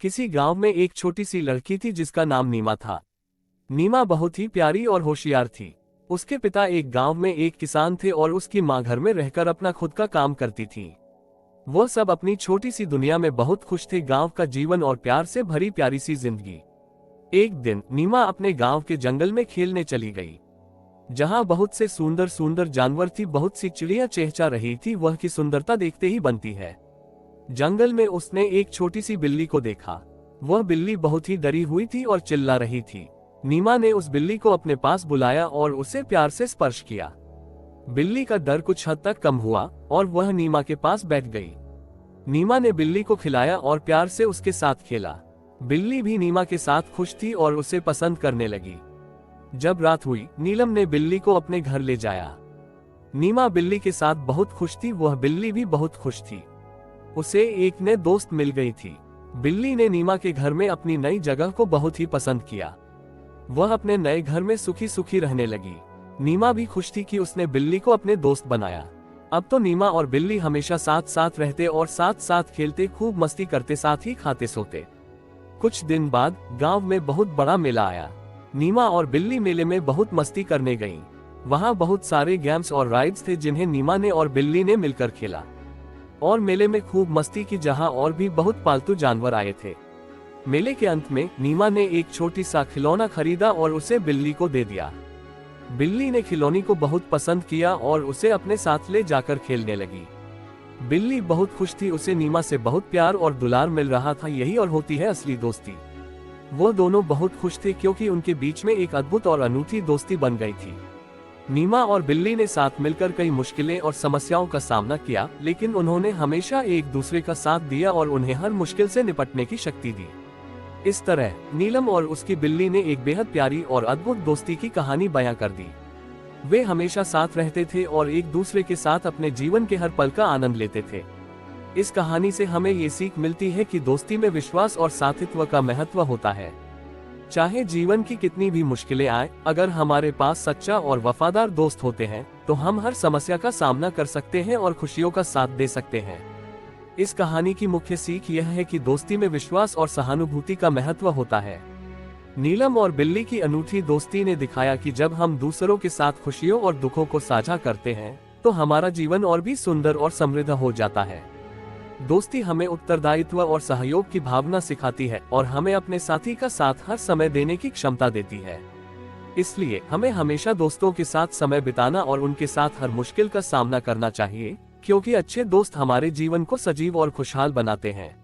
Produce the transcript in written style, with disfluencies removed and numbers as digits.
किसी गांव में एक छोटी सी लड़की थी जिसका नाम नीमा था। नीमा बहुत ही प्यारी और होशियार थी। उसके पिता एक गांव में एक किसान थे और उसकी माँ घर में रहकर अपना खुद का काम करती थी। वो सब अपनी छोटी सी दुनिया में बहुत खुश थे। गांव का जीवन और प्यार से भरी प्यारी सी जिंदगी। एक दिन नीमा अपने गांव के जंगल में खेलने चली गई, जहां बहुत से सुंदर सुंदर जानवर थी। बहुत सी चिड़िया चहचहा रही थी। वह की सुंदरता देखते ही बनती है। जंगल में उसने एक छोटी सी बिल्ली को देखा। वह बिल्ली बहुत ही डरी हुई थी और चिल्ला रही थी। नीमा ने उस बिल्ली को अपने पास बुलाया और उसे प्यार से स्पर्श किया। बिल्ली का डर कुछ हद तक कम हुआ और वह नीमा के पास बैठ गई। नीमा ने बिल्ली को खिलाया और प्यार से उसके साथ खेला। बिल्ली भी नीमा के साथ खुश थी और उसे पसंद करने लगी। जब रात हुई, नीलम ने बिल्ली को अपने घर ले जाया। नीमा बिल्ली के साथ बहुत खुश थी। वह बिल्ली भी बहुत खुश थी। उसे एक नए दोस्त मिल गई थी। बिल्ली ने नीमा के घर में अपनी नई जगह को बहुत ही पसंद किया। वह अपने नए घर में सुखी सुखी रहने लगी। नीमा भी खुश थी कि उसने बिल्ली को अपने दोस्त बनाया। अब तो नीमा और बिल्ली हमेशा साथ साथ रहते और साथ साथ खेलते, खूब मस्ती करते, साथ ही खाते सोते। कुछ दिन बाद गांव में बहुत बड़ा मेला आया। नीमा और बिल्ली मेले में बहुत मस्ती करने गईं। वहां बहुत सारे गेम्स और राइड्स थे जिन्हें नीमा ने और बिल्ली ने मिलकर खेला और मेले में खूब मस्ती की, जहां और भी बहुत पालतू जानवर आए थे। मेले के अंत में नीमा ने एक छोटी सा खिलौना खरीदा और उसे बिल्ली को दे दिया। बिल्ली ने खिलौनी को बहुत पसंद किया और उसे अपने साथ ले जाकर खेलने लगी। बिल्ली बहुत खुश थी। उसे नीमा से बहुत प्यार और दुलार मिल रहा था। यही और होती है असली दोस्ती। वो दोनों बहुत खुश थे क्योंकि उनके बीच में एक अद्भुत और अनूठी दोस्ती बन गई थी। नीमा और बिल्ली ने साथ मिलकर कई मुश्किलें और समस्याओं का सामना किया, लेकिन उन्होंने हमेशा एक दूसरे का साथ दिया और उन्हें हर मुश्किल से निपटने की शक्ति दी। इस तरह नीलम और उसकी बिल्ली ने एक बेहद प्यारी और अद्भुत दोस्ती की कहानी बयां कर दी। वे हमेशा साथ रहते थे और एक दूसरे के साथ अपने जीवन के हर पल का आनंद लेते थे। इस कहानी से हमें ये सीख मिलती है कि दोस्ती में विश्वास और साथित्व का महत्व होता है। चाहे जीवन की कितनी भी मुश्किलें आए, अगर हमारे पास सच्चा और वफादार दोस्त होते हैं तो हम हर समस्या का सामना कर सकते हैं और खुशियों का साथ दे सकते हैं। इस कहानी की मुख्य सीख यह है कि दोस्ती में विश्वास और सहानुभूति का महत्व होता है। नीलम और बिल्ली की अनूठी दोस्ती ने दिखाया कि जब हम दूसरों के साथ खुशियों और दुखों को साझा करते हैं तो हमारा जीवन और भी सुंदर और समृद्ध हो जाता है। दोस्ती हमें उत्तरदायित्व और सहयोग की भावना सिखाती है और हमें अपने साथी का साथ हर समय देने की क्षमता देती है। इसलिए हमें हमेशा दोस्तों के साथ समय बिताना और उनके साथ हर मुश्किल का सामना करना चाहिए, क्योंकि अच्छे दोस्त हमारे जीवन को सजीव और खुशहाल बनाते हैं।